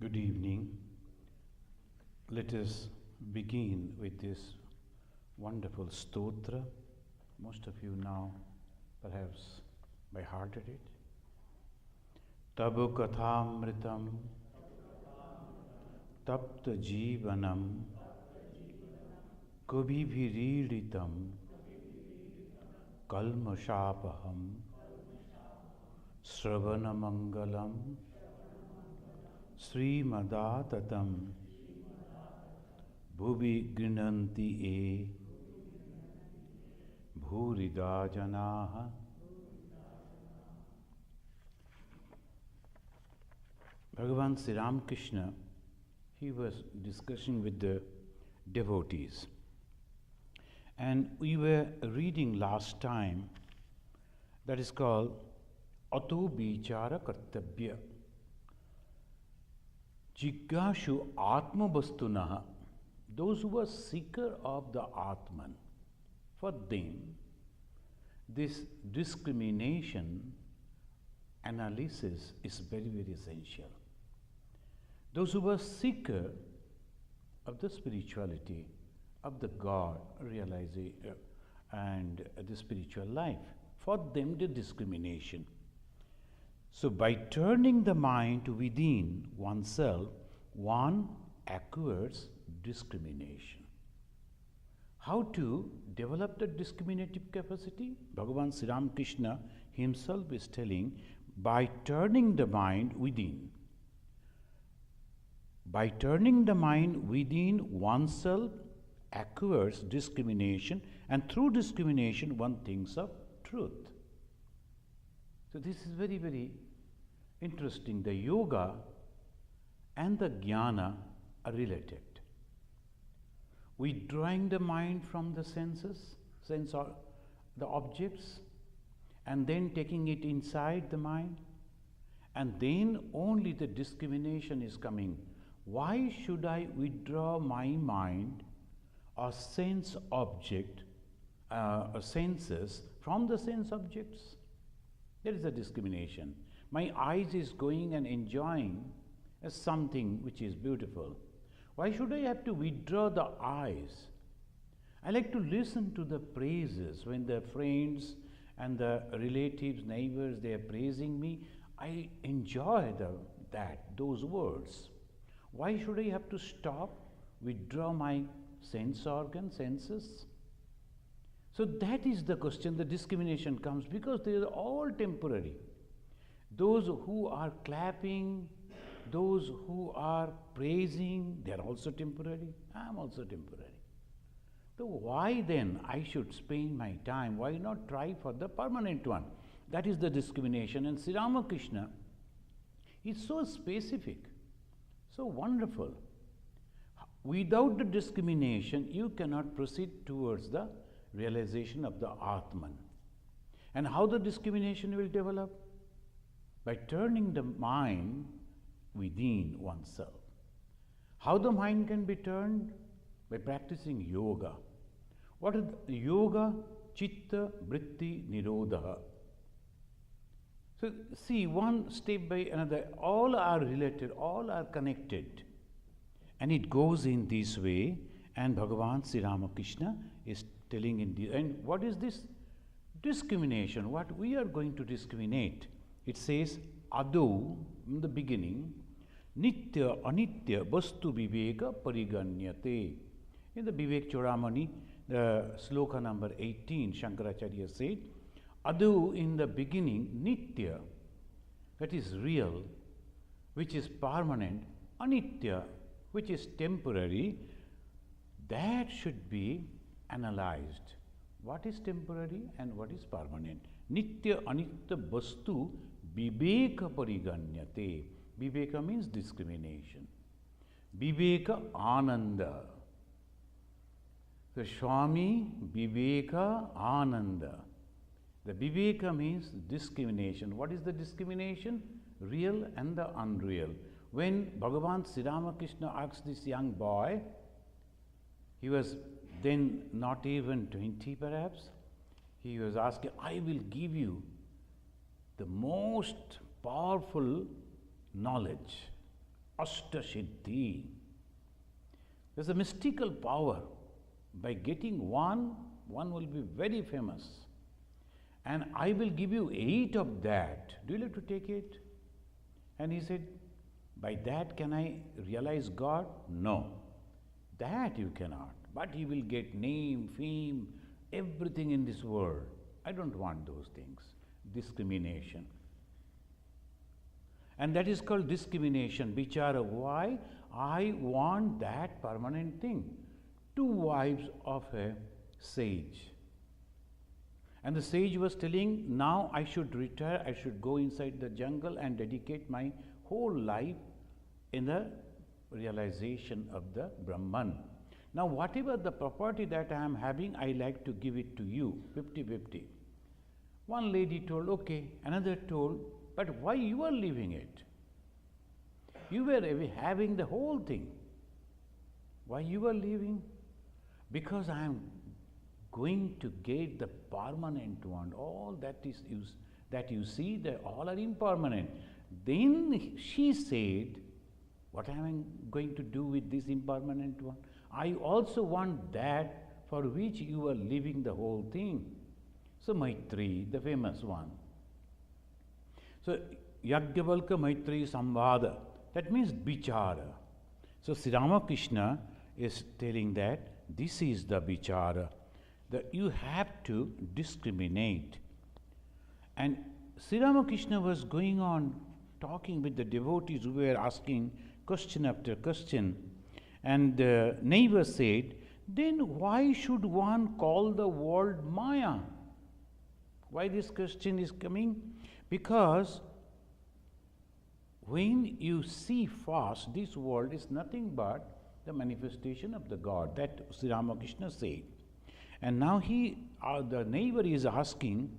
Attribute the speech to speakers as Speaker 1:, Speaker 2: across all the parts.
Speaker 1: Good evening. Let us begin with this wonderful stotra. Most of you now perhaps by hearted it. Tabu kathamritam tapta jivanam kubhibhiriritam kalmashapaham sravanamangalam Srimadatam Bhuvi Grinanti E Bhurida Janaha. Bhagavan Sri Ramakrishna, he was discussing with the devotees. And we were reading last time that is called Ato Bichara Kartabhya. Jigyashu Atma Vastunaha, those who are seeker of the Atman, for them this discrimination analysis is very, very essential. Those who are seeker of the spirituality, of the God realization and the spiritual life, for them the discrimination. So by turning the mind to within oneself, one acquires discrimination. How to develop the discriminative capacity? Bhagavan Sri Ramakrishna himself is telling, by turning the mind within. By turning the mind within oneself acquires discrimination, and through discrimination one thinks of truth. So this is very, very interesting. The yoga and the jnana are related. Withdrawing the mind from the senses, the objects, and then taking it inside the mind, and then only the discrimination is coming. Why should I withdraw my mind or sense object, or senses from the sense objects? There is a discrimination. My eyes is going and enjoying something which is beautiful. Why should I have to withdraw the eyes? I like to listen to the praises when the friends and the relatives, neighbors, they are praising me. I enjoy those words. Why should I have to stop, withdraw my senses? So that is the question. The discrimination comes because they are all temporary. Those who are clapping, those who are praising, they are also temporary. I am also temporary. So why then I should spend my time? Why not try for the permanent one? That is the discrimination. And Sri Ramakrishna is so specific, so wonderful. Without the discrimination, you cannot proceed towards the realization of the Atman. And how the discrimination will develop? By turning the mind within oneself. How the mind can be turned? By practicing yoga. What is yoga? Chitta Vritti Nirodha. So see, one step by another, all are related, all are connected. And it goes in this way, and Bhagavan Sri Ramakrishna is telling in the and what is this discrimination? What we are going to discriminate? It says Ado in the beginning, Nitya Anitya Vastu Viveka Pariganyate. In the Vivek Churamani, the sloka number 18, Shankaracharya said, Ado in the beginning, Nitya, that is real, which is permanent, Anitya, which is temporary, that should be analyzed. What is temporary and what is permanent? Nitya Anitya Vastu Viveka Pariganyate. Viveka means discrimination. Viveka Ananda. The Swami Vivekananda. The Viveka means discrimination. What is the discrimination? Real and the unreal. When Bhagavan Sri Ramakrishna asked this young boy, he was then not even 20 perhaps, he was asking, I will give you the most powerful knowledge Ashtasiddhi. There's a mystical power. By getting one will be very famous. And I will give you 8 of that. Do you like to take it? And he said, by that can I realize God? No. That you cannot. But you will get name, fame, everything in this world. I don't want those things. Discrimination. And that is called discrimination. Vichara. Why? I want that permanent thing. 2 wives of a sage. And the sage was telling, now I should retire, I should go inside the jungle and dedicate my whole life in the realization of the Brahman. Now whatever the property that I am having, I like to give it to you, 50-50. One lady told, okay. Another told, but why you are leaving it? You were having the whole thing. Why you are leaving? Because I am going to get the permanent one. All that you see, they all are impermanent. Then she said, what am I going to do with this impermanent one? I also want that for which you are leaving the whole thing. So Maitri, the famous one. So Yajnavalkya Maitri Samvada, that means Vichara. So Sri Ramakrishna is telling that this is the Vichara, that you have to discriminate. And Sri Ramakrishna was going on talking with the devotees who were asking question after question. And the neighbor said, then why should one call the world Maya? Why this question is coming? Because when you see fast, this world is nothing but the manifestation of the God. That Sri Ramakrishna said. And now the neighbor is asking,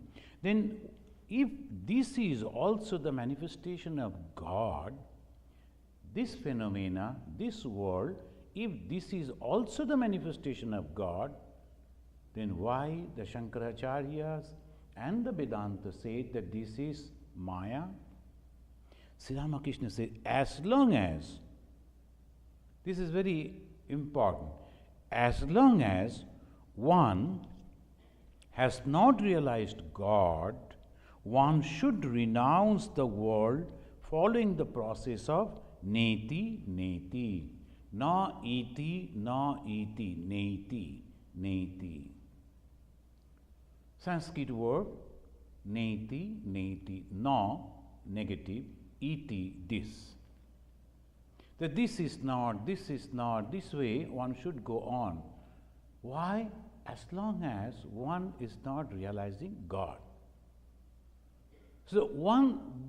Speaker 1: then if this is also the manifestation of God, this phenomena, this world, if this is also the manifestation of God, then why the Shankaracharyas and the Vedanta said that this is Maya? Sri Ramakrishna said, as long as, this is very important, as long as one has not realized God, one should renounce the world following the process of neti, neti. Na iti, neti, neti. Sanskrit word, neti, neti. Na, negative, iti, this. That this is not, this way one should go on. Why? As long as one is not realizing God. So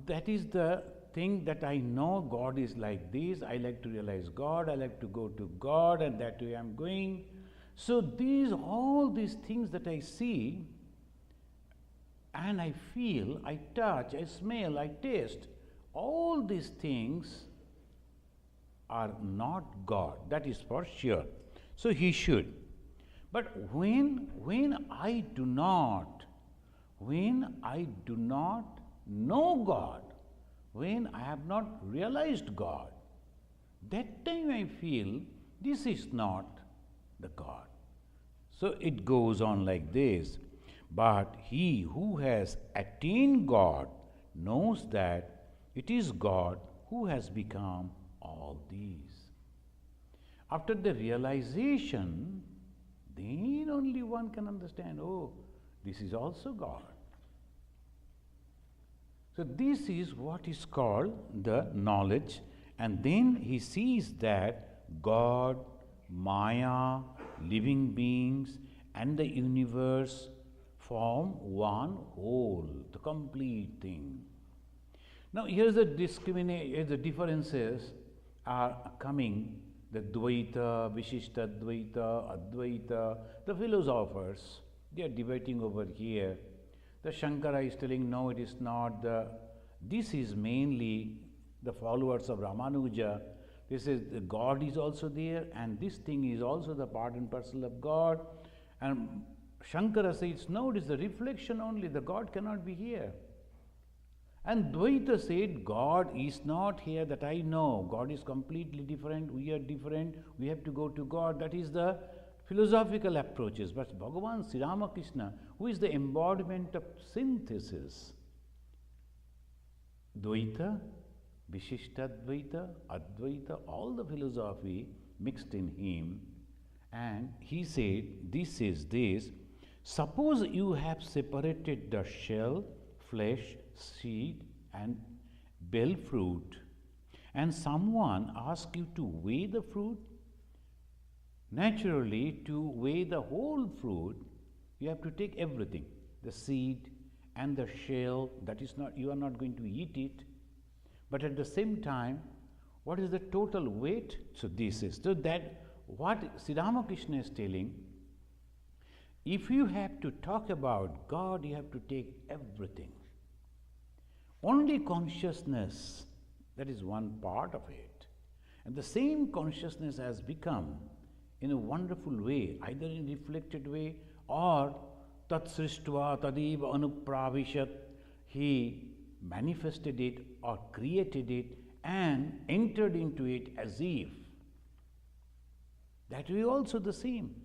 Speaker 1: that is the thing that I know God is like this, I like to realize God, I like to go to God, and that way I am going. So all these things that I see, and I feel, I touch, I smell, I taste, all these things are not God, that is for sure. So he should. But when I do not know God, when I have not realized God, that time I feel this is not the God. So it goes on like this. But he who has attained God knows that it is God who has become all these. After the realization, then only one can understand, oh, this is also God. So this is what is called the knowledge, and then he sees that God, Maya, living beings, and the universe form one whole, the complete thing. Now here's the the differences are coming, the Dvaita, Vishishtadvaita, Advaita, the philosophers, they are debating over here. The Shankara is telling, no, it is not. This is mainly the followers of Ramanuja. This is, God is also there, and this thing is also the part and parcel of God. And Shankara says, no, it is the reflection only, the God cannot be here. And Dvaita said, God is not here that I know. God is completely different. We are different. We have to go to God. That is the philosophical approaches. But Bhagavan Sri Ramakrishna, who is the embodiment of synthesis, Dvaita, Vishishtadvaita, Advaita, all the philosophy mixed in him. And he said, this is this. Suppose you have separated the shell, flesh, seed and bell fruit, and someone asks you to weigh the fruit. Naturally, to weigh the whole fruit, you have to take everything, the seed and the shell. That is not, you are not going to eat it, but at the same time, what is the total weight? So this is, so that what Sri Ramakrishna is telling, if you have to talk about God, you have to take everything. Only consciousness, that is one part of it. And the same consciousness has become, in a wonderful way, either in reflected way or tat srishtva tadiva anupravishat, he manifested it or created it and entered into it as if. That way also the same.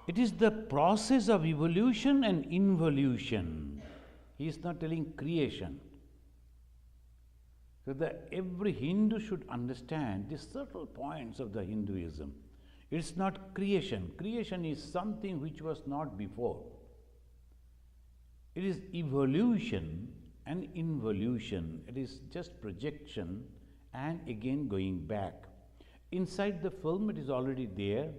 Speaker 1: It is the process of evolution and involution. He is not telling creation. So that every Hindu should understand the subtle points of the Hinduism. It's not creation. Creation is something which was not before. It is evolution and involution. It is just projection and again going back. Inside the film it is already there,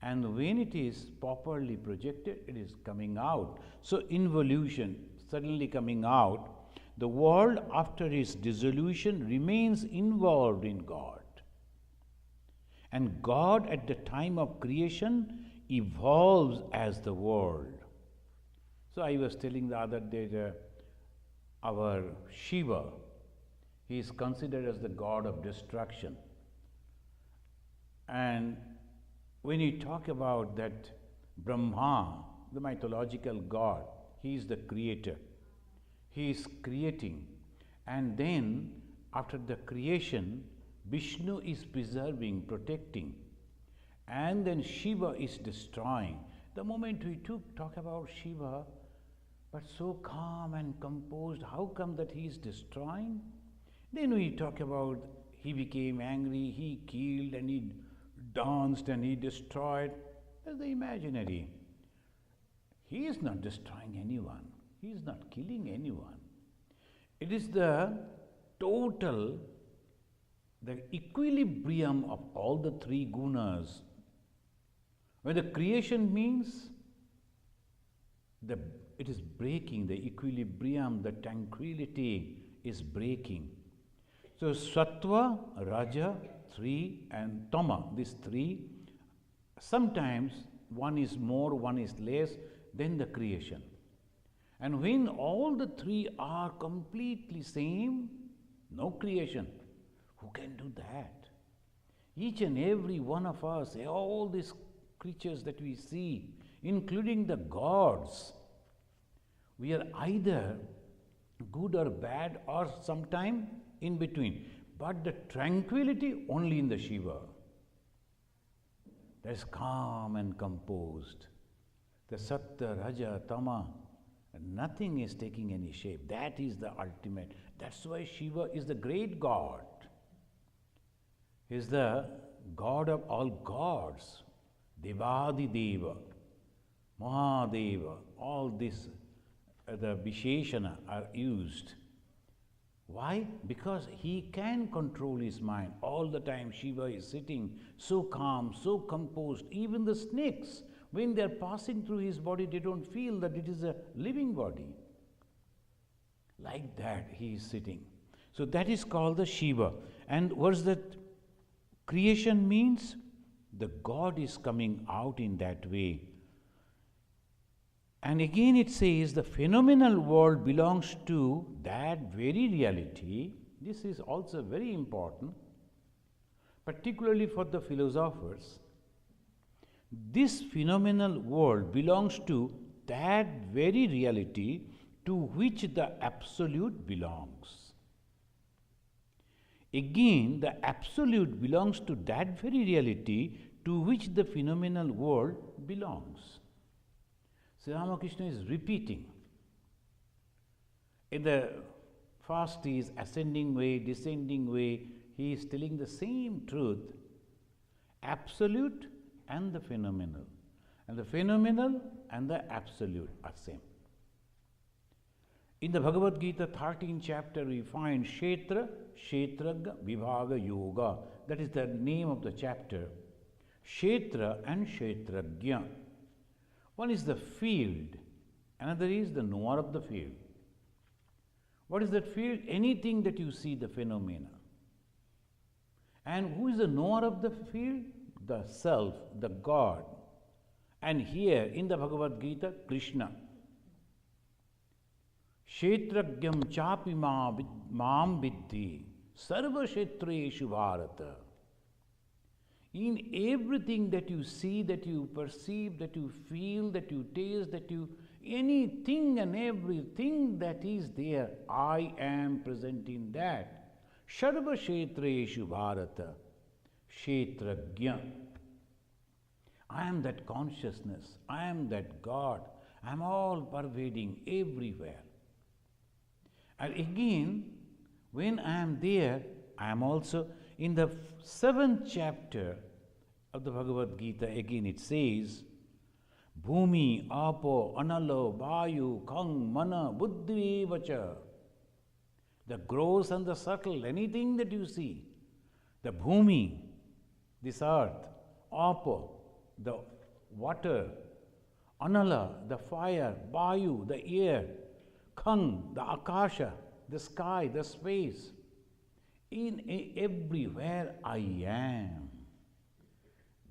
Speaker 1: and when it is properly projected, it is coming out. So involution, suddenly coming out, the world after its dissolution remains involved in God. And God at the time of creation evolves as the world. So I was telling the other day our Shiva, he is considered as the god of destruction. And when you talk about that Brahma, the mythological god, he is the creator. He is creating. And then after the creation, Vishnu is preserving, protecting. And then Shiva is destroying. The moment we talk about Shiva, but so calm and composed, how come that he is destroying? Then we talk about he became angry, he killed and he danced and he destroyed. That's the imaginary. He is not destroying anyone. He is not killing anyone. It is the total, the equilibrium of all the three gunas. When the creation means it is breaking, the equilibrium, the tranquility is breaking. So Sattva, Raja, 3 and Tama, these three, sometimes one is more, one is less than the creation. And when all the three are completely same, no creation. Who can do that? Each and every one of us, all these creatures that we see, including the gods, we are either good or bad or sometime in between. But the tranquility only in the Shiva. That is calm and composed. The Sattva, Raja, Tama, nothing is taking any shape. That is the ultimate. That's why Shiva is the great God. He is the God of all gods. Devadi Deva, Mahadeva, all this, the Visheshana are used. Why? Because he can control his mind. All the time Shiva is sitting so calm, so composed. Even the snakes, when they are passing through his body, they don't feel that it is a living body. Like that he is sitting. So that is called the Shiva. And what is that creation means? The God is coming out in that way. And again it says the phenomenal world belongs to that very reality. This is also very important, particularly for the philosophers. This phenomenal world belongs to that very reality to which the absolute belongs. Again, the absolute belongs to that very reality to which the phenomenal world belongs. Sri Ramakrishna is repeating. In the first is ascending way, descending way, he is telling the same truth, absolute and the phenomenal. And the phenomenal and the absolute are same. In the Bhagavad Gita 13th chapter, we find Kshetra, Kshetragya, Vibhaga Yoga. That is the name of the chapter. Kshetra and Kshetragya. One is the field, another is the knower of the field. What is that field? Anything that you see, the phenomena. And who is the knower of the field? The self, the God. And here in the Bhagavad Gita, Krishna. Kshetragyam chapi maam viddhi sarva kshetreshu bharata. In everything that you see, that you perceive, that you feel, that you taste, that you anything and everything that is there, I am present in that. Sarva kshetreshu bharata. Kshetragya. I am that consciousness, I am that God, I am all pervading everywhere. And again, when I am there, I am also in the 7th chapter of the Bhagavad Gita, again it says, Bhumi, Apo, Analo, Vayu, Kang, Mana, Buddhi, Vacha. The gross and the subtle, anything that you see, the Bhumi, this earth, Apo, the water, Anala, the fire, Vayu, the air, Kang, the Akasha, the sky, the space. Everywhere I am.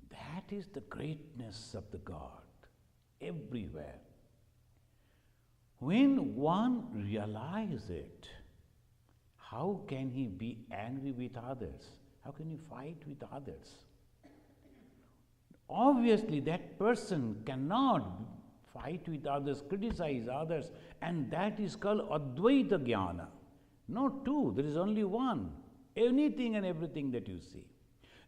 Speaker 1: That is the greatness of the God. Everywhere. When one realizes it, how can he be angry with others? How can he fight with others? Obviously, that person cannot fight with others, criticize others, and that is called Advaita Jnana. Not two, there is only one. Anything and everything that you see.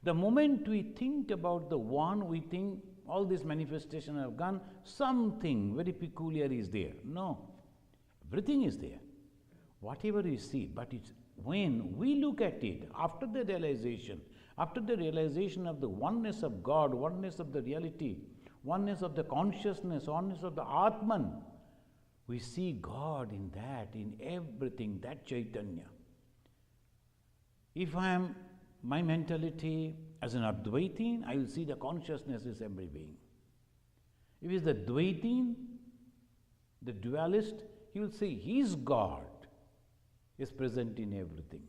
Speaker 1: The moment we think about the one, we think all these manifestations have gone, something very peculiar is there. No, everything is there. Whatever you see, but it's when we look at it, after the realization of the oneness of God, oneness of the reality, oneness of the consciousness, oneness of the Atman, we see God in that, in everything, that Chaitanya. If I am my mentality as an Advaitin, I will see the consciousness is every being. If he is the Dvaitin, the dualist, he will say his God is present in everything.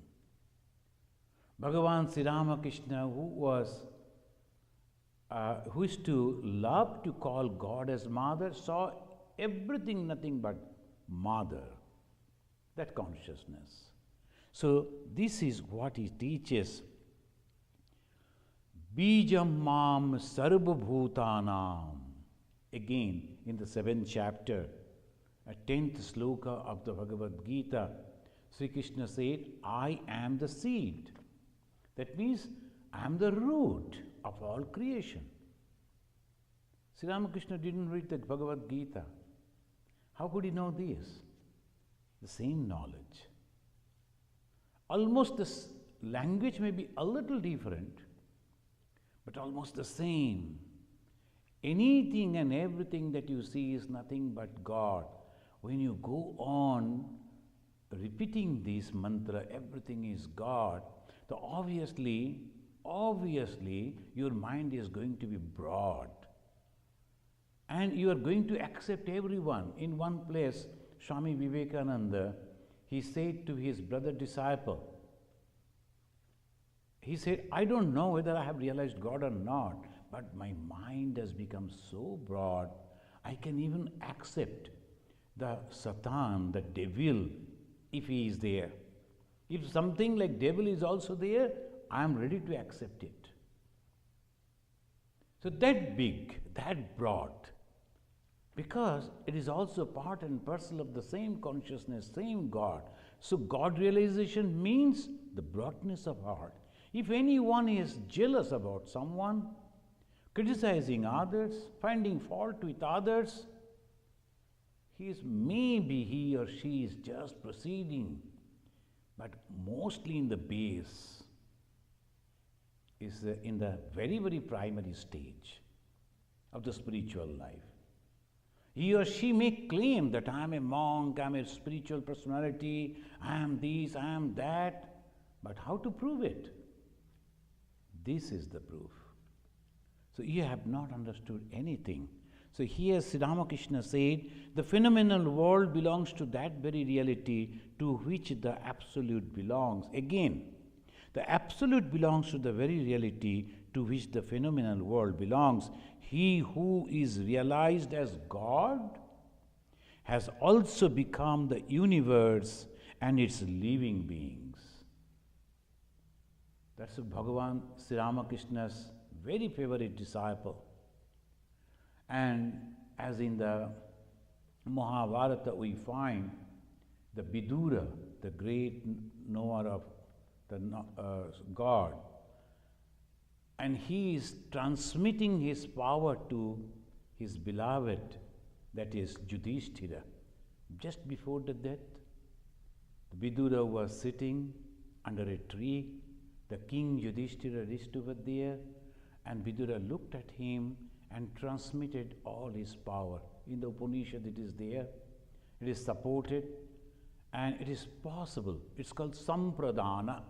Speaker 1: Bhagavan Sri Ramakrishna, who used to love to call God as Mother, saw everything nothing but Mother, that consciousness. So this is what he teaches. Bijam mam sarva bhutanam. Again, in the 7th chapter, a 10th sloka of the Bhagavad Gita, Sri Krishna said, I am the seed. That means, I am the root of all creation. Sri Ramakrishna didn't read the Bhagavad Gita. How could he know this? The same knowledge. Almost the language may be a little different, but almost the same. Anything and everything that you see is nothing but God. When you go on repeating this mantra, everything is God, so obviously your mind is going to be broad. And you are going to accept everyone. In one place, Swami Vivekananda, he said to his brother disciple, he said, I don't know whether I have realized God or not, but my mind has become so broad, I can even accept the Satan, the devil, if he is there. If something like devil is also there, I am ready to accept it. So that big, that broad. because it is also part and parcel of the same consciousness, same God. So God realization means the broadness of heart. If anyone is jealous about someone, criticizing others, finding fault with others, maybe he or she is just proceeding, but mostly in the base, is in the very, very primary stage of the spiritual life. He or she may claim that I am a monk, I am a spiritual personality, I am this, I am that, but how to prove it? This is the proof. So you have not understood anything. So here Sri Ramakrishna said, the phenomenal world belongs to that very reality to which the Absolute belongs. Again, the Absolute belongs to the very reality to which the phenomenal world belongs. He who is realized as God has also become the universe and its living beings. That's Bhagavan Sri Ramakrishna's very favorite disciple. And as in the Mahabharata we find the Vidura, the great knower of the God, and he is transmitting his power to his beloved, that is Yudhishthira. Just before the death, the Vidura was sitting under a tree. The king Yudhishthira reached over there, and Vidura looked at him and transmitted all his power. In the Upanishad it is there, it is supported, and it is possible. It's called Sampradana.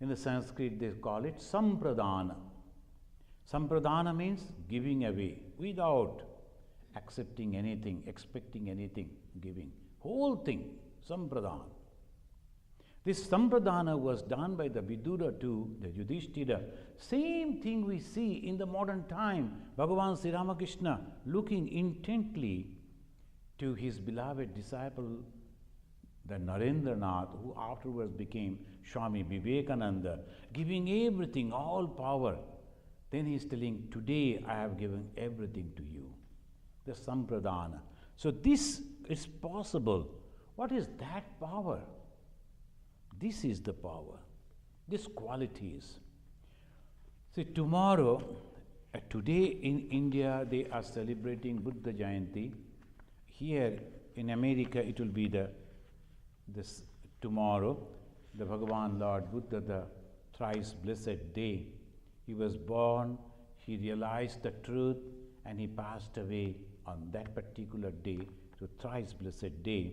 Speaker 1: In the Sanskrit they call it Sampradana. Sampradana means giving away without accepting anything, expecting anything, giving. Whole thing, Sampradana. This Sampradana was done by the Vidura to the Yudhishthira. Same thing we see in the modern time. Bhagavan Sri Ramakrishna looking intently to his beloved disciple, the Narendranath, who afterwards became Swami Vivekananda, giving everything, all power. Then he is telling, today I have given everything to you. The Sampradana. So this is possible. What is that power? This is the power, these qualities. See, tomorrow, today in India, they are celebrating Buddha Jayanti. Here in America, it will be this tomorrow, the Bhagavan Lord Buddha, the thrice blessed day. He was born, he realized the truth, and he passed away on that particular day, so thrice blessed day.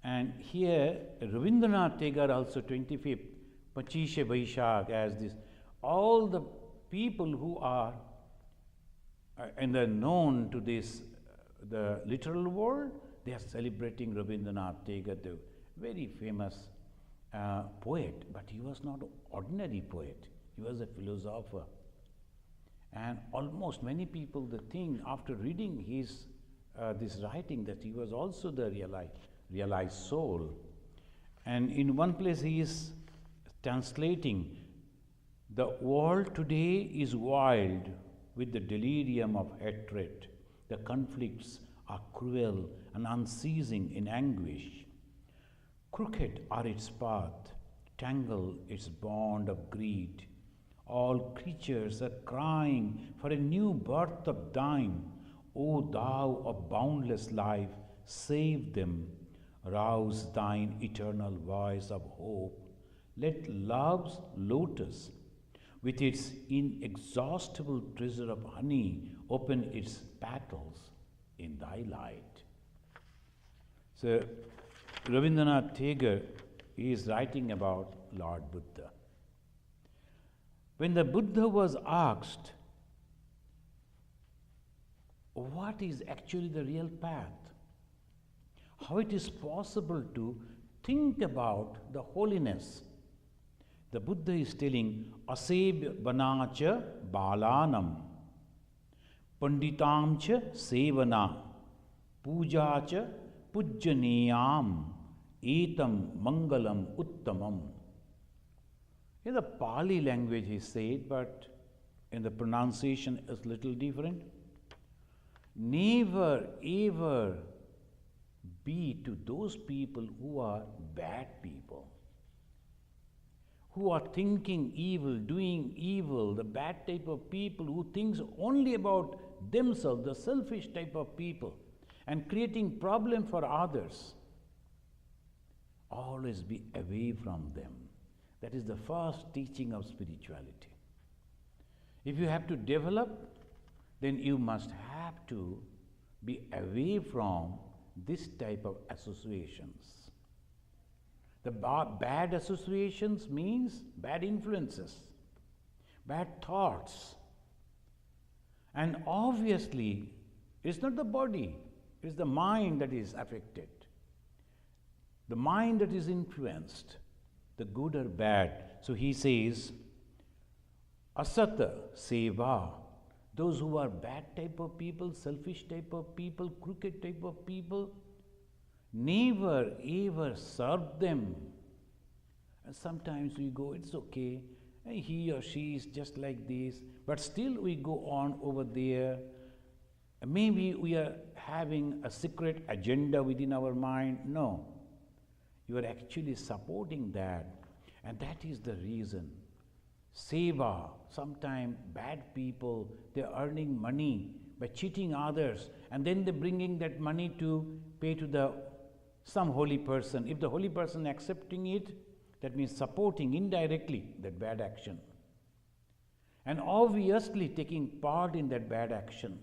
Speaker 1: And here, Rabindranath Tagore also 25th, Pachishe Vaishak, as this, all the people who are and are known to this, the literal world, they are celebrating Rabindranath Tagore, the very famous poet, but he was not an ordinary poet, he was a philosopher. And almost many people they think after reading his this writing that he was also the realized soul. And in one place he is translating, the world today is wild with the delirium of hatred. The conflicts are cruel and unceasing in anguish. Crooked are its path, tangled its bond of greed. All creatures are crying for a new birth of thine. O thou of boundless life, save them. Rouse thine eternal voice of hope. Let love's lotus, with its inexhaustible treasure of honey, open its petals in thy light. So, Rabindranath Tagore is writing about Lord Buddha. When the Buddha was asked, what is actually the real path? How it is possible to think about the holiness? The Buddha is telling, Aseb Banacha Balanam, Panditamcha Sevana, Pujacha Pujaniyam, Etam Mangalam Uttamam. In the Pali language he said, but in the pronunciation is little different. Never ever be to those people who are bad people, who are thinking evil, doing evil, the bad type of people who thinks only about themselves, the selfish type of people, and creating problem for others. Always be away from them. That is the first teaching of spirituality. If you have to develop, then you must have to be away from this type of associations. The bad associations means bad influences, bad thoughts. And obviously, it's not the body, it's the mind that is affected. The mind that is influenced, the good or bad. So he says, asata seva, those who are bad type of people, selfish type of people, crooked type of people, never ever serve them. And sometimes we go, it's okay, he or she is just like this, but still we go on over there. Maybe we are having a secret agenda within our mind. No. You are actually supporting that, and that is the reason. Seva, sometimes bad people, they are earning money by cheating others, and then they are bringing that money to pay to some holy person. If the holy person accepting it, that means supporting indirectly that bad action, and obviously taking part in that bad action.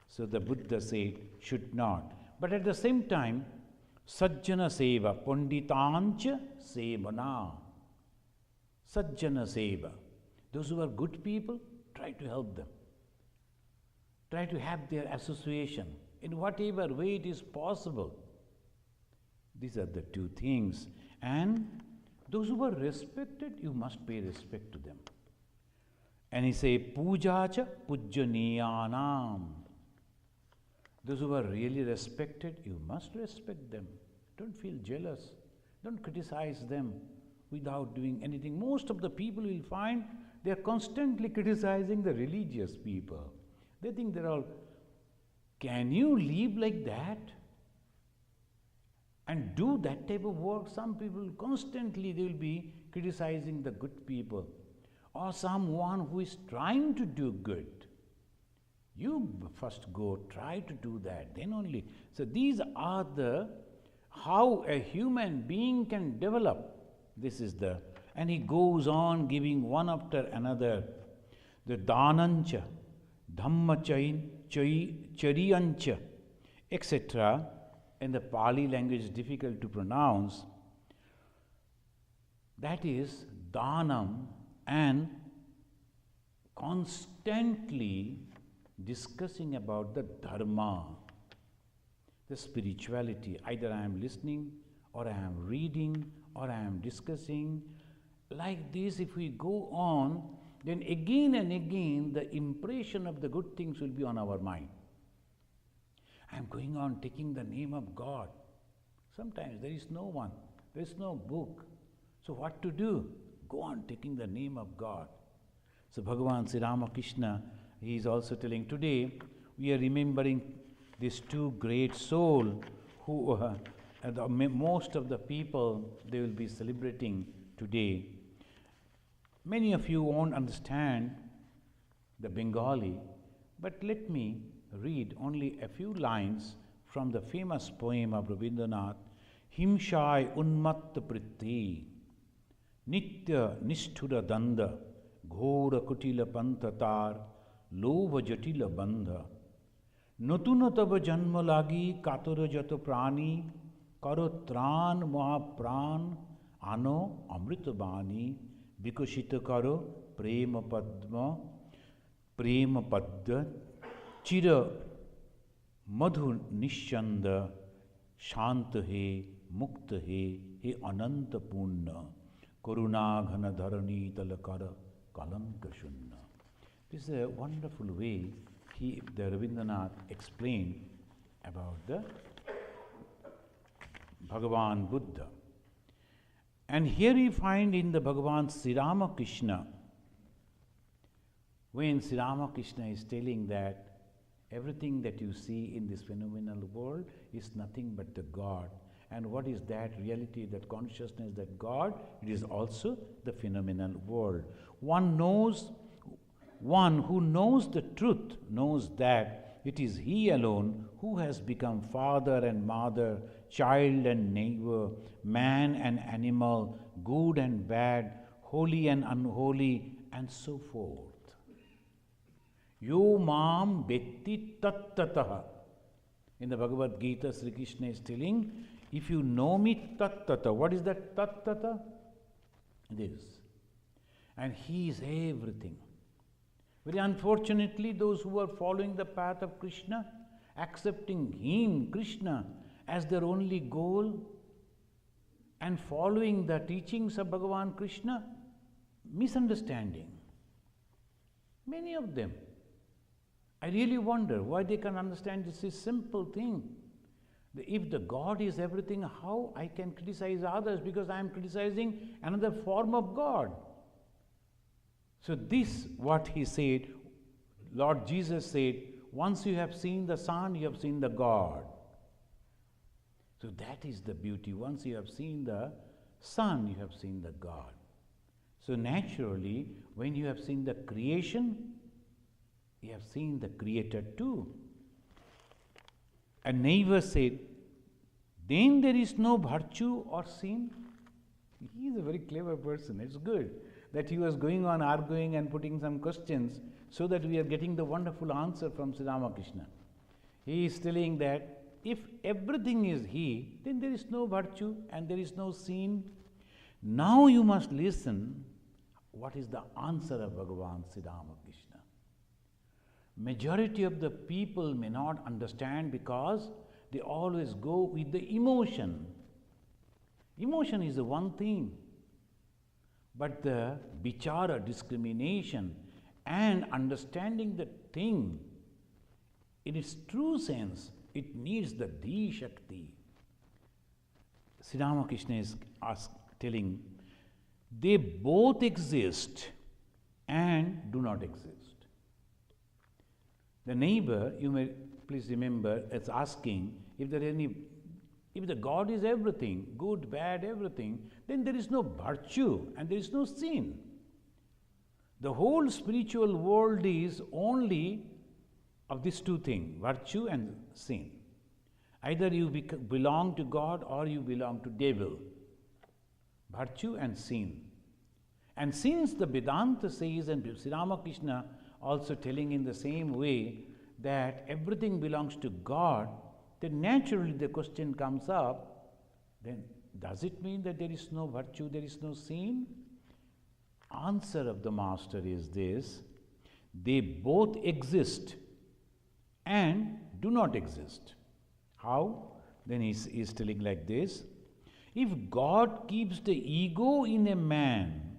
Speaker 1: So the Buddha said, should not. But at the same time, Sajjana seva, Panditancha sevana. Sajjana seva. Those who are good people, try to help them. Try to have their association in whatever way it is possible. These are the two things. And those who are respected, you must pay respect to them. And he says, Pujacha pujjaniyanam. Those who are really respected, you must respect them. Don't feel jealous. Don't criticize them without doing anything. Most of the people you will find, they are constantly criticizing the religious people. They think they're all, can you live like that? And do that type of work? Some people constantly, they will be criticizing the good people. Or someone who is trying to do good. You first go, try to do that, then only. So these are how a human being can develop. This is and he goes on giving one after another. The Dhanancha, Dhammachain, Chariyancha, etc. In the Pali language is difficult to pronounce. That is Dhanam, and constantly discussing about the dharma, the spirituality. Either I am listening, or I am reading, or I am discussing. Like this, if we go on, then again and again the impression of the good things will be on our mind. I am going on taking the name of God. Sometimes there is no one, there is no book. So what to do? Go on taking the name of God. So Bhagavan Sri Ramakrishna, he is also telling, today we are remembering these two great souls who most of the people, they will be celebrating today. Many of you won't understand the Bengali, but let me read only a few lines from the famous poem of Rabindranath, Himshai Unmatta Pritti, Nitya Nishthura Danda, Ghora Kutila Pantatar, Lova Jatila Bandha, Notuna Tava Janma Lagi, Katora Jato Prani, Karo Tran Mahapran, Ano Amritabani, Bikushita Karo, Prema Padma, Prema Padda, Chira Madhu Nishanda, Shanta He, Mukta He Ananta Punna, Karuna Ghana Dharani Talakara, Kalanka Shunna. This is a wonderful way the Rabindranath explained about the Bhagavan Buddha. And here we find in the Bhagavan Sri Ramakrishna, when Sri Ramakrishna is telling that Everything that you see in this phenomenal world is nothing but the God. And what is that reality, that consciousness, that God? It is also the phenomenal world. One who knows the truth knows that it is he alone who has become father and mother, child and neighbor, man and animal, good and bad, holy and unholy, and so forth. Yo mam vetti tattataha. In the Bhagavad Gita, Sri Krishna is telling, if you know me tattata, what is that tattata? This. And he is everything. Very unfortunately, those who are following the path of Krishna, accepting him, Krishna, as their only goal, and following the teachings of Bhagavan Krishna, misunderstanding. Many of them. I really wonder why they can understand this simple thing. If the God is everything, how I can criticize others because I am criticizing another form of God? So this, what he said, Lord Jesus said, once you have seen the Son, you have seen the God. So that is the beauty. Once you have seen the Son, you have seen the God. So naturally, when you have seen the creation, you have seen the Creator too. A neighbor said, then there is no virtue or sin? He is a very clever person. It's good that he was going on arguing and putting some questions so that we are getting the wonderful answer from Sri Ramakrishna. He is telling that if everything is he, then there is no virtue and there is no sin. Now you must listen what is the answer of Bhagavan Sri Ramakrishna. Majority of the people may not understand because they always go with the emotion. Emotion is the one thing. But the vichara, discrimination, and understanding the thing in its true sense, it needs the Dhi Shakti. Sri Ramakrishna is telling, they both exist and do not exist. The neighbor, you may please remember, is asking if the God is everything, good, bad, everything, then there is no virtue and there is no sin. The whole spiritual world is only of these two things, virtue and sin. Either you belong to God or you belong to devil. Virtue and sin. And since the Vedanta says, and Sri Ramakrishna also telling in the same way, that everything belongs to God, then naturally the question comes up, then does it mean that there is no virtue, there is no sin? Answer of the Master is this, they both exist and do not exist. How? Then he is telling like this, if God keeps the ego in a man,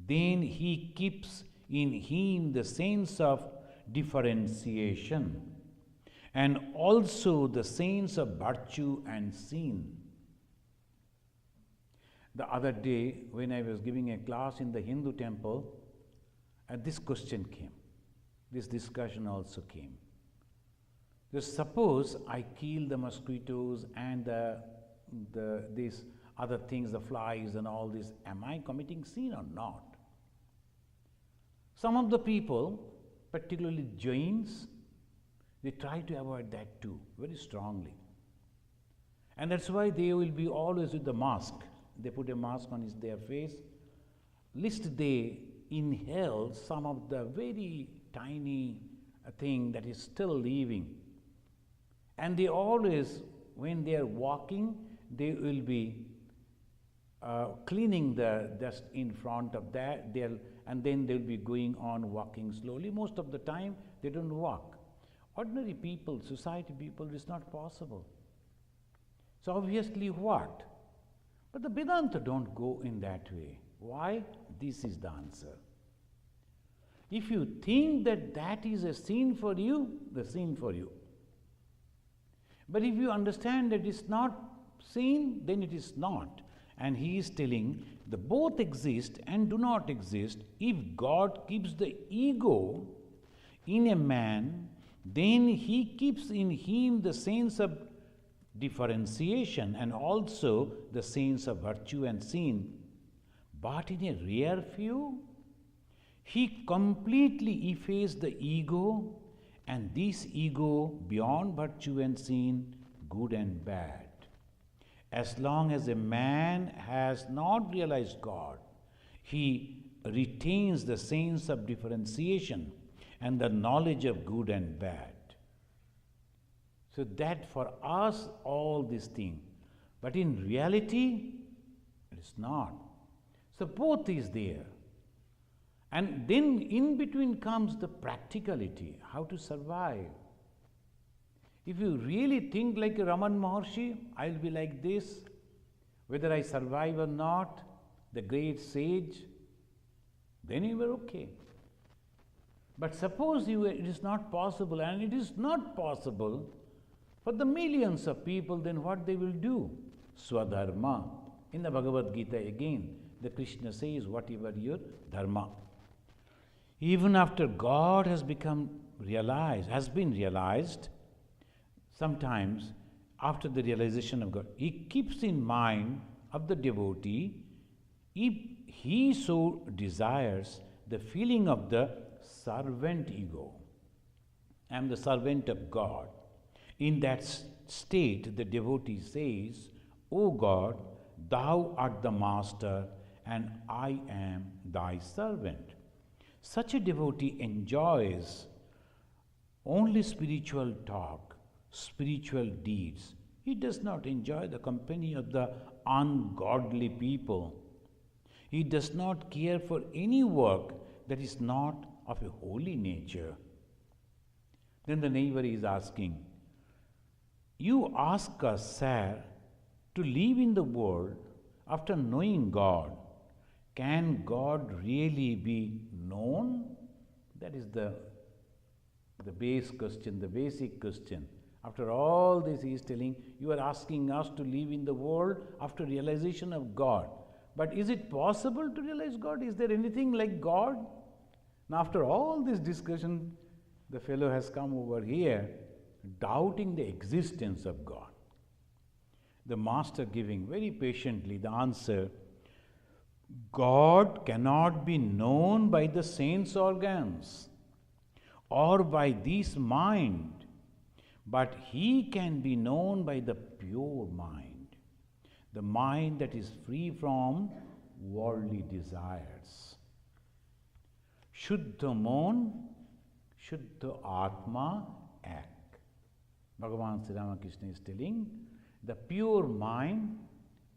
Speaker 1: then he keeps in him the sense of differentiation and also the sense of virtue and sin. The other day, when I was giving a class in the Hindu temple, this question came. This discussion also came. Just suppose I kill the mosquitoes and these other things, the flies and all this, am I committing sin or not? Some of the people, particularly Jains, they try to avoid that too, very strongly. And that's why they will be always with the mask. They put a mask on their face, lest they inhale some of the very tiny thing that is still living. And they always, when they are walking, they will be cleaning the dust in front of that, and then they'll be going on walking slowly. Most of the time, they don't walk. Ordinary people, society people, it's not possible. So obviously what? But the Vedanta don't go in that way. Why? This is the answer. If you think that that is a sin for you, the sin for you. But if you understand that it's not sin, then it is not. And he is telling the both exist and do not exist. If God keeps the ego in a man, then he keeps in him the sense of differentiation and also the sense of virtue and sin. But in a rare few, he completely effaced the ego, and this ego beyond virtue and sin, good and bad. As long as a man has not realized God, he retains the sense of differentiation and the knowledge of good and bad. So that for us all this thing, but in reality it is not. So both is there. And then in between comes the practicality, how to survive. If you really think like a Raman Maharshi, I'll be like this, whether I survive or not, the great sage, then you were okay. But suppose it is not possible, and it is not possible for the millions of people, then what they will do? Swadharma. In the Bhagavad Gita again, the Krishna says, whatever your dharma. Even after God has been realized, sometimes after the realization of God, he keeps in mind of the devotee, if he so desires, the feeling of the servant ego. I am the servant of God. In that state, the devotee says, O God, thou art the master and I am thy servant. Such a devotee enjoys only spiritual talk, spiritual deeds. He does not enjoy the company of the ungodly people. He does not care for any work that is not of a holy nature. Then the neighbor is asking, you ask us, sir, to live in the world after knowing God. Can God really be known? That is the base question, the basic question. After all this, he is telling, you are asking us to live in the world after realization of God. But is it possible to realize God? Is there anything like God? Now, after all this discussion, the fellow has come over here doubting the existence of God. The master giving very patiently the answer, God cannot be known by the sense organs or by this mind, but he can be known by the pure mind, the mind that is free from worldly desires. Shuddha Mon, Shuddha Atma Ek. Bhagavan Sri Ramakrishna is telling, the pure mind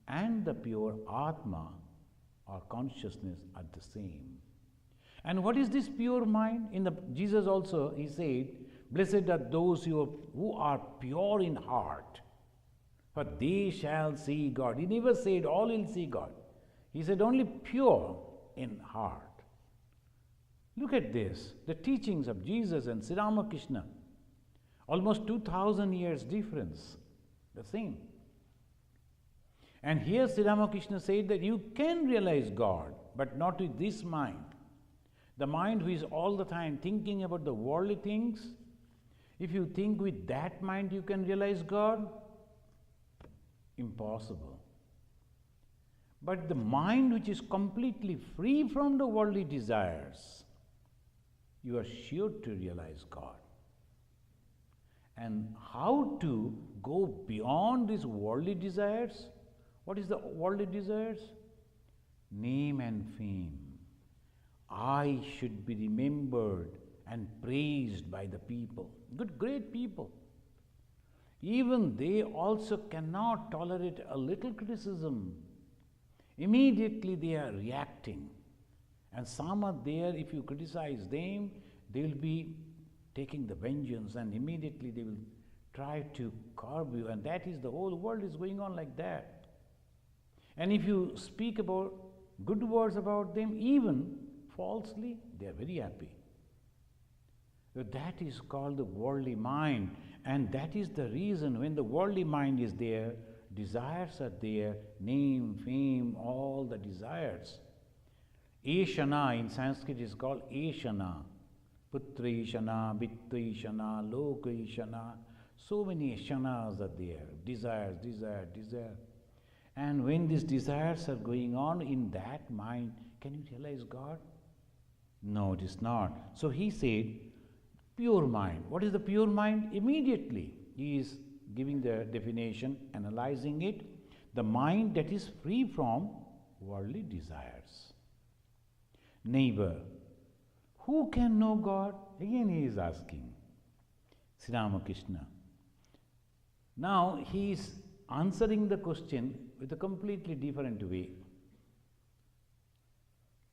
Speaker 1: and the pure Atma or consciousness are the same. And what is this pure mind? Jesus also, he said, blessed are those who are pure in heart, for they shall see God. He never said all will see God. He said only pure in heart. Look at this, the teachings of Jesus and Sri Ramakrishna, almost 2000 years difference, the same. And here Sri Ramakrishna said that you can realize God, but not with this mind. The mind who is all the time thinking about the worldly things, if you think with that mind you can realize God, impossible. But the mind which is completely free from the worldly desires, you are sure to realize God. And how to go beyond these worldly desires? What is the worldly desires? Name and fame. I should be remembered and praised by the people. Great people. Even they also cannot tolerate a little criticism. Immediately they are reacting. And some are there, if you criticize them, they will be taking the vengeance and immediately they will try to curb you. And that is, the whole world is going on like that. And if you speak about good words about them, even falsely, they are very happy. So that is called the worldly mind. And that is the reason when the worldly mind is there, desires are there, name, fame, all the desires. Eshana in Sanskrit is called Eshana. Putra-ishana, Vitta-ishana, Loka-ishana. So many ishanas are there. Desires, desire, desire. And when these desires are going on in that mind, can you realize God? No, it is not. So he said, pure mind. What is the pure mind? Immediately he is giving the definition, analyzing it. The mind that is free from worldly desires. Neighbor, who can know God? Again he is asking. Sri Ramakrishna. Now he is answering the question with a completely different way.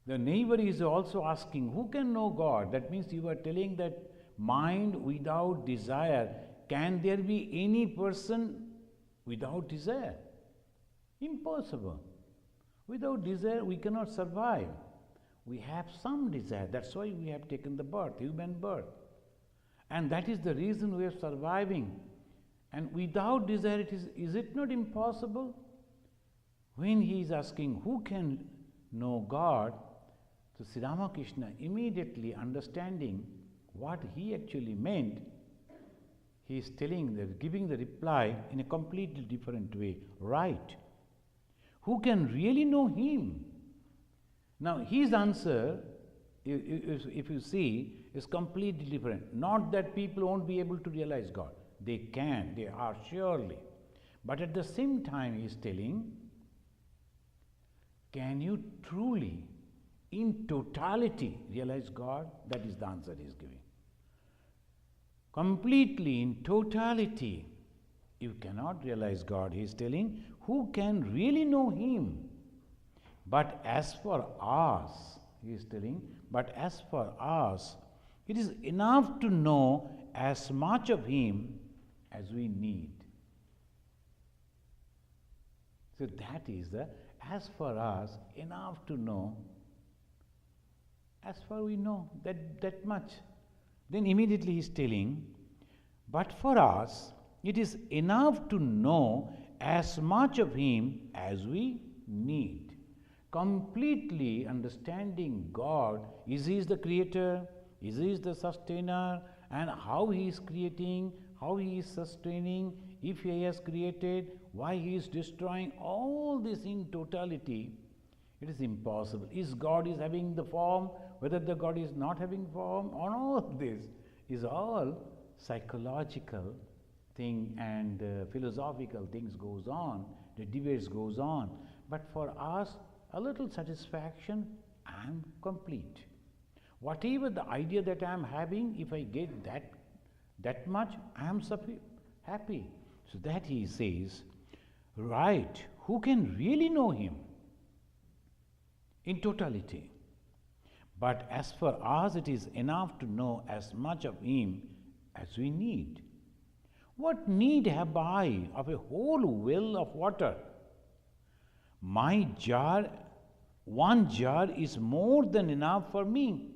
Speaker 1: The neighbor is also asking, who can know God? That means you are telling that mind without desire, can there be any person without desire? Impossible. Without desire we cannot survive. We have some desire, that's why we have taken the birth, human birth. And that is the reason we are surviving. And without desire, is it not impossible? When he is asking, who can know God? So Sri Ramakrishna, immediately understanding what he actually meant, he is giving the reply in a completely different way. Right. Who can really know him? Now his answer, if you see, is completely different. Not that people won't be able to realize God. They can, they are surely. But at the same time he is telling, can you truly, in totality, realize God? That is the answer he is giving. Completely, in totality, you cannot realize God. He is telling, who can really know him? But as for us, he is telling, but as for us, it is enough to know as much of him as we need. So that is as for us, enough to know, as far we know, that much. Then immediately he is telling, but for us, it is enough to know as much of him as we need. Completely understanding God, is he the creator, is he the sustainer, and how he is creating, how he is sustaining, if he has created, why he is destroying, all this in totality, it is impossible. Is God is having the form, whether the God is not having form, on all this is all psychological thing and philosophical things goes on, the debates goes on. But for us, a little satisfaction, I am complete. Whatever the idea that I am having, if I get that much, I am happy. So that he says, right, who can really know him in totality? But as for us, it is enough to know as much of him as we need. What need have I of a whole well of water? My jar, one jar is more than enough for me.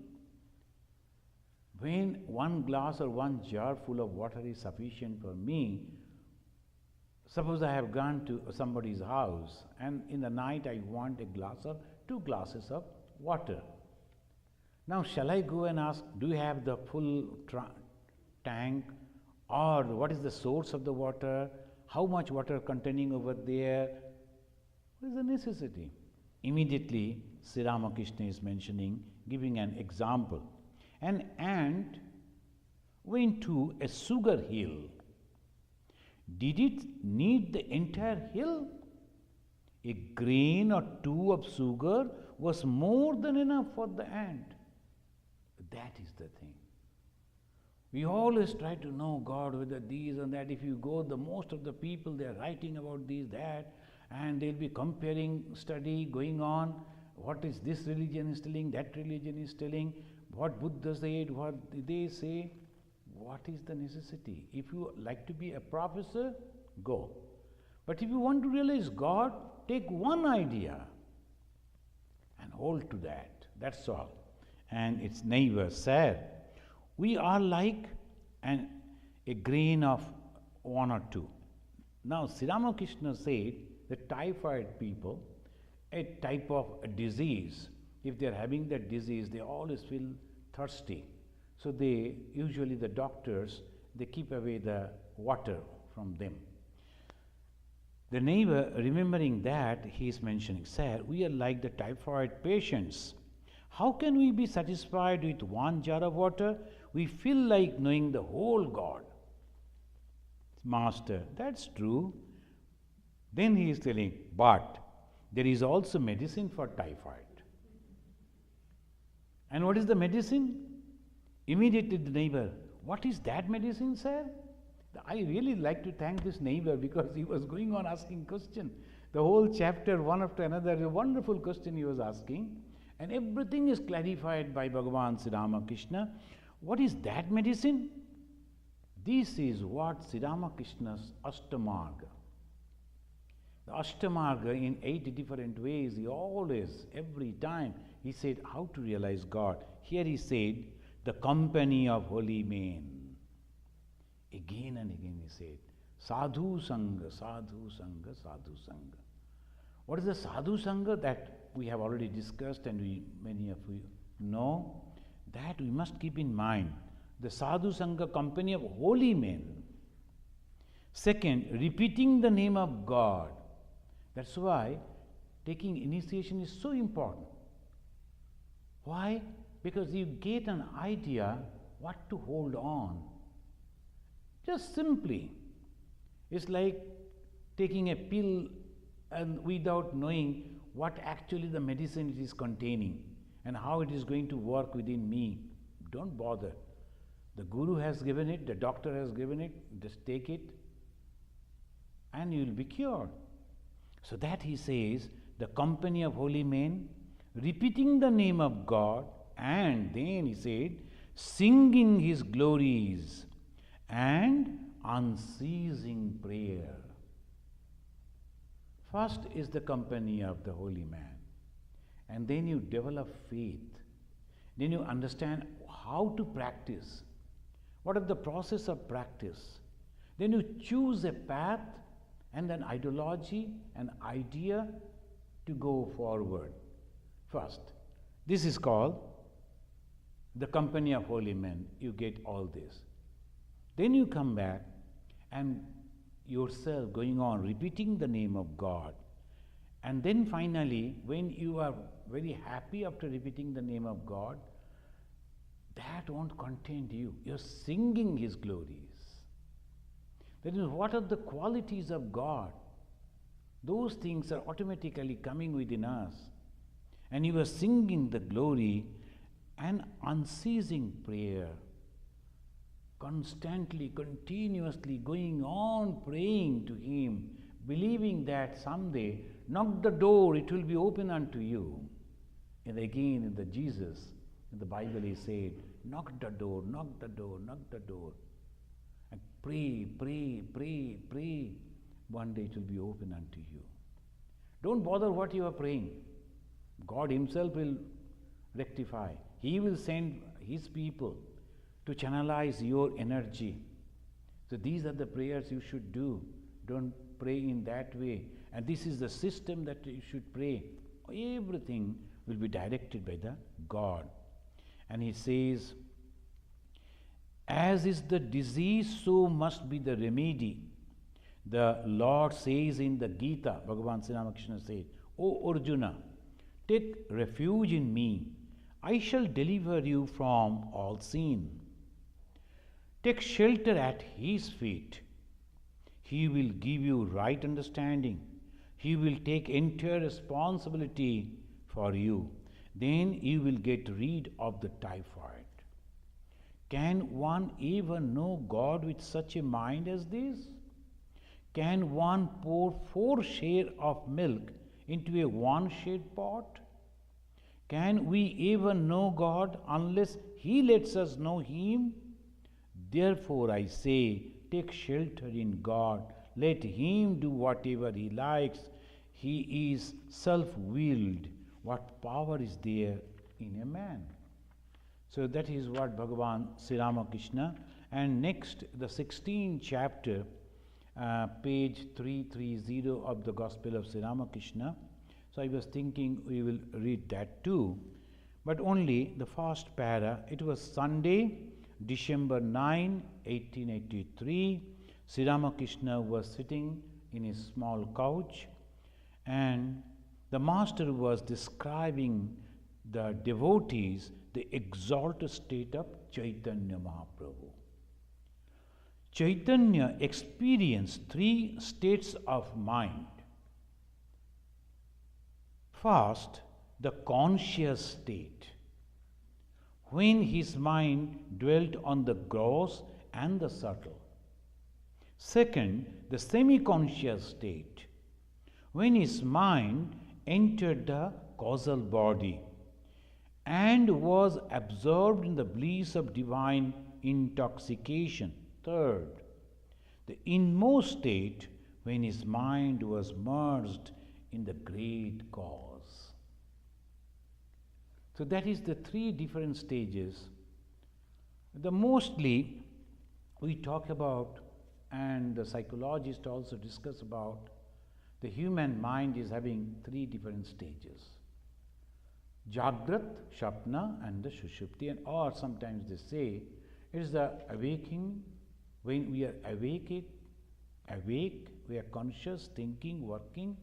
Speaker 1: When one glass or one jar full of water is sufficient for me, suppose I have gone to somebody's house and in the night I want a glass or 2 glasses of water. Now shall I go and ask, do you have the full tank, or what is the source of the water, how much water containing over there? What is the necessity? Immediately Sri Ramakrishna is mentioning, giving an example. An ant went to a sugar hill. Did it need the entire hill? A grain or 2 of sugar was more than enough for the ant. That is the thing. We always try to know God, whether these and that. If you go, the most of the people, they are writing about this, that, and they'll be comparing study going on. What is this religion is telling, that religion is telling, what Buddha said, what they say. What is the necessity? If you like to be a professor, go. But if you want to realize God, take one idea and hold to that. That's all. And its neighbor said, we are like a grain of 1 or 2. Now, Sri Ramakrishna said the typhoid people, a type of a disease, if they are having that disease, they always feel thirsty. So usually the doctors, they keep away the water from them. The neighbor, remembering that, he is mentioning, "Sir, we are like the typhoid patients. How can we be satisfied with one jar of water? We feel like knowing the whole God." "Master, that's true." Then he is telling, "But there is also medicine for typhoid." And what is the medicine? Immediately the neighbor, "What is that medicine, sir?" I really like to thank this neighbor because he was going on asking question. The whole chapter, one after another, a wonderful question he was asking. And everything is clarified by Bhagavan Sri Ramakrishna. What is that medicine? This is what Sri Ramakrishna's Ashtamarga. The Ashtamarga in 8 different ways, he always, every time, he said how to realize God. Here he said, the company of holy men. Again and again he said, Sadhu Sangha, Sadhu Sangha, Sadhu Sangha. What is the Sadhu Sangha? That we have already discussed and many of you know. That we must keep in mind. The Sadhu Sangha, company of holy men. Second, repeating the name of God. That's why taking initiation is so important. Why? Because you get an idea what to hold on. Just simply. It's like taking a pill and without knowing what actually the medicine it is containing and how it is going to work within me. Don't bother. The guru has given it, the doctor has given it, just take it and you will be cured. So that he says, the company of holy men, repeating the name of God, and then he said, singing his glories and unceasing prayer. First is the company of the holy man, and then you develop faith. Then you understand how to practice. What is the process of practice? Then you choose a path and an ideology, an idea to go forward. First, this is called the company of holy men. You get all this. Then you come back and yourself going on repeating the name of God. And then finally, when you are very happy after repeating the name of God, that won't content you. You're singing his glories. That is, what are the qualities of God? Those things are automatically coming within us. And you are singing the glory and unceasing prayer. Constantly, continuously going on praying to him, believing that someday, knock the door, it will be open unto you. And again in the Jesus, in the Bible he said, knock the door, knock the door, knock the door. And pray, pray, pray, pray. One day it will be open unto you. Don't bother what you are praying. God himself will rectify. He will send his people to channelize your energy. So these are the prayers you should do. Don't pray in that way. And this is the system that you should pray. Everything will be directed by the God. And he says, as is the disease, so must be the remedy. The Lord says in the Gita, Bhagavan Sri Ramakrishna said, O Arjuna, take refuge in me. I shall deliver you from all sin. Take shelter at his feet. He will give you right understanding. He will take entire responsibility for you. Then you will get rid of the typhoid. Can one ever know God with such a mind as this? Can one pour 4 shares of milk into a 1 shade pot? Can we ever know God unless he lets us know him? Therefore I say, take shelter in God. Let him do whatever he likes. He is self-willed. What power is there in a man? So that is what Bhagavan Sri Ramakrishna. And next, the 16th chapter, page 330 of the Gospel of Sri Ramakrishna. So I was thinking we will read that too. but only the first para. It was Sunday, December 9, 1883. Sri Ramakrishna was sitting in his small couch, and the master was describing the devotees, the exalted state of Chaitanya Mahaprabhu. Chaitanya experienced three states of mind. First, the conscious state, when his mind dwelt on the gross and the subtle. Second, the semi-conscious state, when his mind entered the causal body and was absorbed in the bliss of divine intoxication. Third, the inmost state, when his mind was merged in the great cause. So that is the three different stages. The mostly we talk about, and the psychologists also discuss about, the human mind is having three different stages: Jagrat, Shapna, and the Shushupti. And or sometimes they say it is the awakening. When we are awake, we are conscious, thinking, working,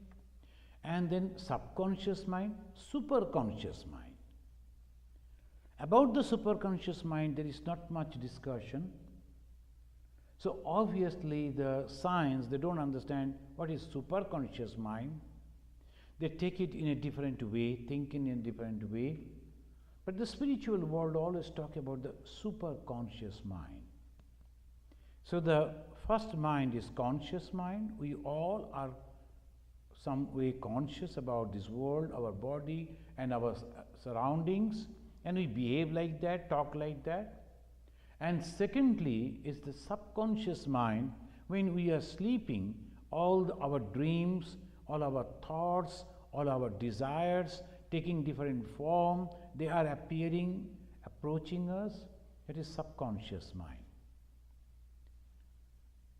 Speaker 1: and then subconscious mind, superconscious mind. About the superconscious mind, there is not much discussion. So obviously the science, they don't understand what is superconscious mind. They take it in a different way, thinking in a different way. But the spiritual world always talk about the superconscious mind. So the first mind is conscious mind. We all are some way conscious about this world, our body and our surroundings, and we behave like that, talk like that. And secondly is the subconscious mind. When we are sleeping, all our dreams, all our thoughts, all our desires taking different form, they are appearing, approaching us. It is subconscious mind.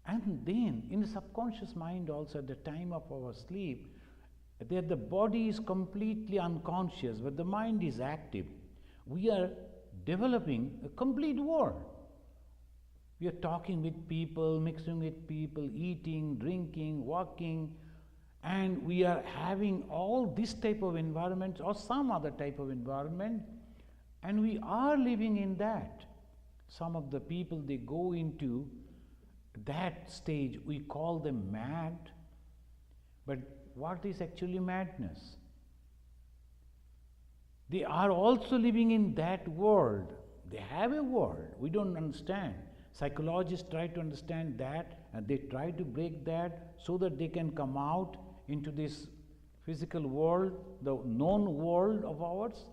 Speaker 1: And then in the subconscious mind also, at the time of our sleep, there the body is completely unconscious, but the mind is active. We are developing a complete world. We are talking with people, mixing with people, eating, drinking, walking, and we are having all this type of environment or some other type of environment, and we are living in that. Some of the people, they go into that stage, we call them mad. But what is actually madness? They are also living in that world. They have a world. We don't understand. Psychologists try to understand that, and they try to break that so that they can come out into this physical world, the known world of ours.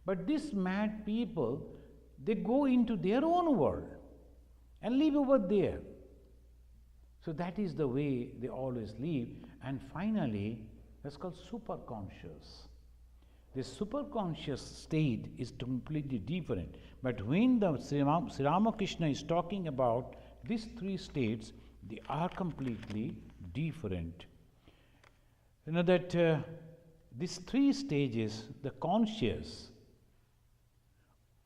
Speaker 1: But these mad people, they go into their own world and live over there. So that is the way they always live. And finally, that's called superconscious. The superconscious state is completely different. But when the Sri Ramakrishna is talking about these three states, they are completely different. You know that these three stages, the conscious,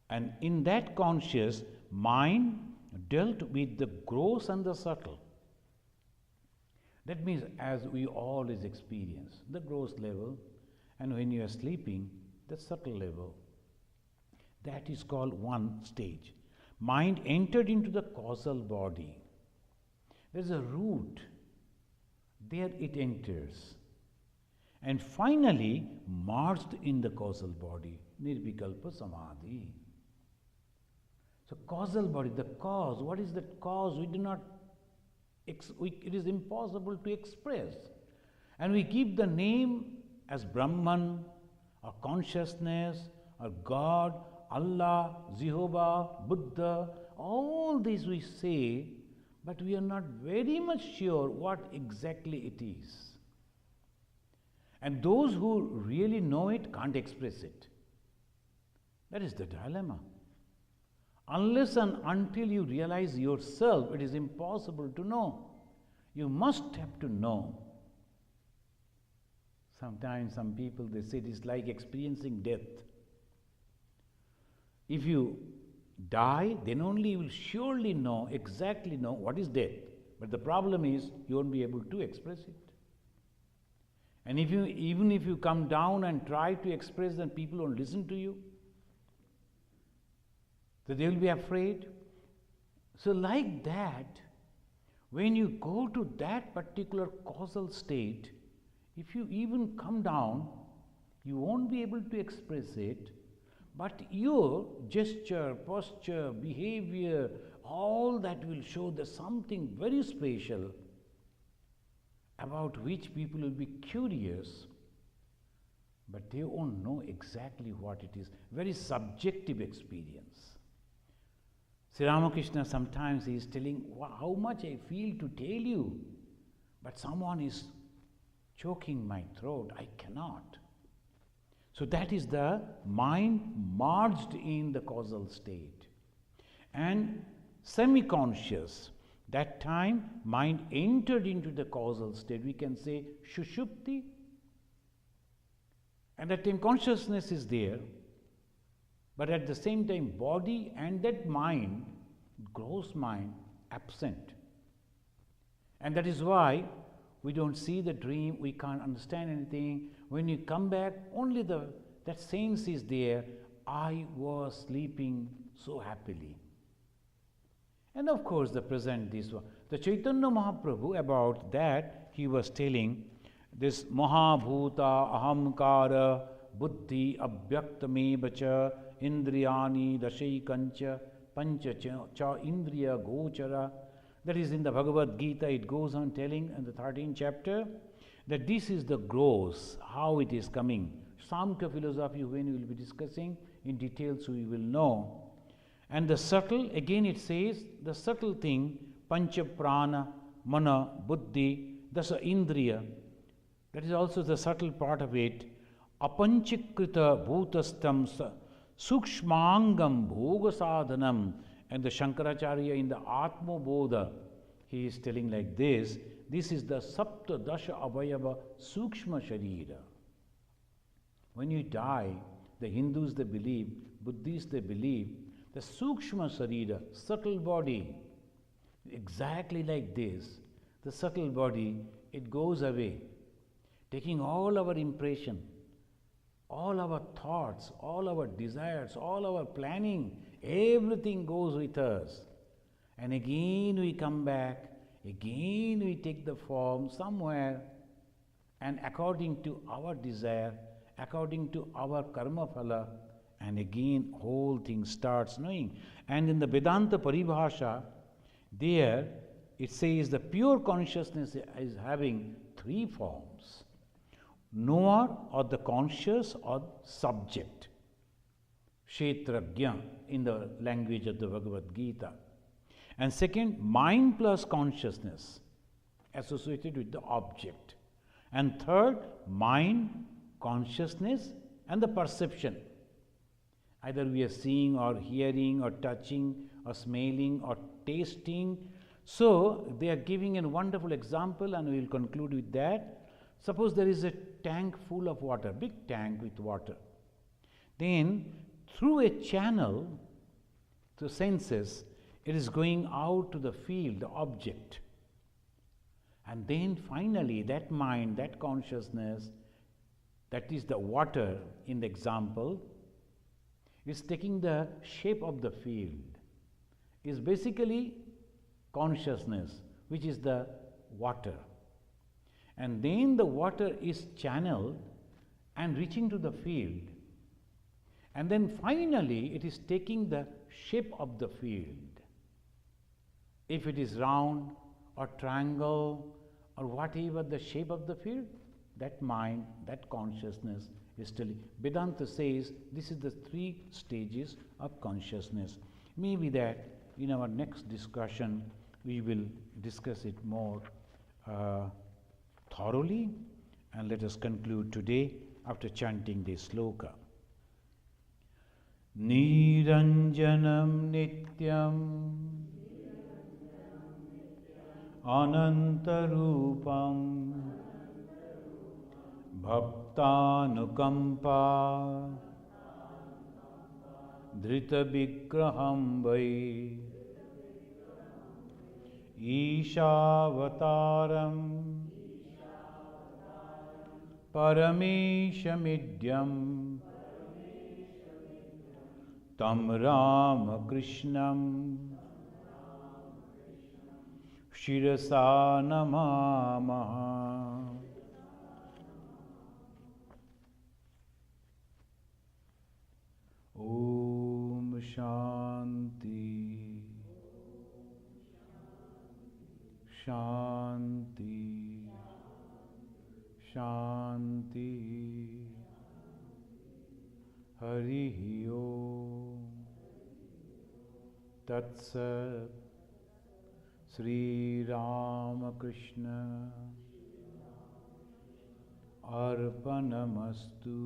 Speaker 1: and in that conscious, mind dealt with the gross and the subtle. That means, as we always experience, the gross level, and when you are sleeping, the subtle level. That is called one stage. Mind entered into the causal body. There is a root. There it enters. And finally, merged in the causal body. Nirvikalpa Samadhi. So causal body, the cause. What is that cause? We do not, it is impossible to express. And we give the name as Brahman, or consciousness, or God, Allah, Jehovah, Buddha, all these we say, but we are not very much sure what exactly it is. And those who really know it can't express it. That is the dilemma. Unless and until you realize yourself, it is impossible to know. You must have to know. Sometimes some people, they say it is like experiencing death. If you die, then only you will surely know, exactly know what is death. But the problem is, you won't be able to express it. And even if you come down and try to express, then people won't listen to you. So they will be afraid. So like that, when you go to that particular causal state, if you even come down, you won't be able to express it, but your gesture, posture, behavior, all that will show there's something very special about which people will be curious, but they won't know exactly what it is. Very subjective experience. Sri Ramakrishna sometimes he is telling how much I feel to tell you, but someone is choking my throat, I cannot. So that is the mind merged in the causal state. And semi-conscious, that time mind entered into the causal state, we can say Shushupti. And that time consciousness is there, but at the same time body and that mind, gross mind, absent. And that is why we don't see the dream, we can't understand anything. When you come back, only that sense is there, I was sleeping so happily. And of course the present, this one. The Chaitanya Mahaprabhu, about that, he was telling this Mahabhuta Ahamkara Buddhi Abhyaktamevacha Indriyani Dashaikancha Pancha Cha Indriya Gochara. That is in the Bhagavad Gita, it goes on telling in the 13th chapter that this is the gross, how it is coming. Samkhya philosophy, when we will be discussing in detail, so we will know. And the subtle, again it says, the subtle thing, Pancha Prana, Mana, Buddhi, Dasa Indriya, that is also the subtle part of it. Apanchikrita bhutastam sukshmangam bhoga sadhanam. And the Shankaracharya in the Atma Bodha, he is telling like this is the Sapta Dasha Avayava Sukshma Sharira. When you die, the Hindus they believe, Buddhists they believe, the Sukshma Sharira, subtle body, exactly like this, the subtle body, it goes away, taking all our impression, all our thoughts, all our desires, all our planning, everything goes with us. And again we come back, again we take the form somewhere, and according to our desire, according to our karma phala, and again whole thing starts knowing. And in the Vedanta Paribhasha, there it says the pure consciousness is having three forms. Knower or the conscious or subject. Kshetrajna in the language of the Bhagavad Gita. And second, mind plus consciousness associated with the object. And third, mind, consciousness and the perception. Either we are seeing or hearing or touching or smelling or tasting. So they are giving a wonderful example, and we will conclude with that. Suppose there is a tank full of water, big tank with water. Then through a channel, the senses, it is going out to the field, the object. And then finally that mind, that consciousness, that is the water in the example, is taking the shape of the field. Is basically consciousness, which is the water. And then the water is channeled and reaching to the field. And then finally it is taking the shape of the field. If it is round or triangle or whatever the shape of the field, that mind, that consciousness is still. Vedanta says this is the three stages of consciousness. Maybe that in our next discussion we will discuss it more thoroughly, and let us conclude today after chanting this sloka. Niranjanam nityam anantarupam bhaktanukampa Dhrita Vigraham Vai Ishavattaram Parameshamidyam Tam Ramakrishnam Shirasa Namamaha. Om Shanti Shanti Shanti Harihi Om Tat Sat. Sri Ramakrishna Arpanamastu.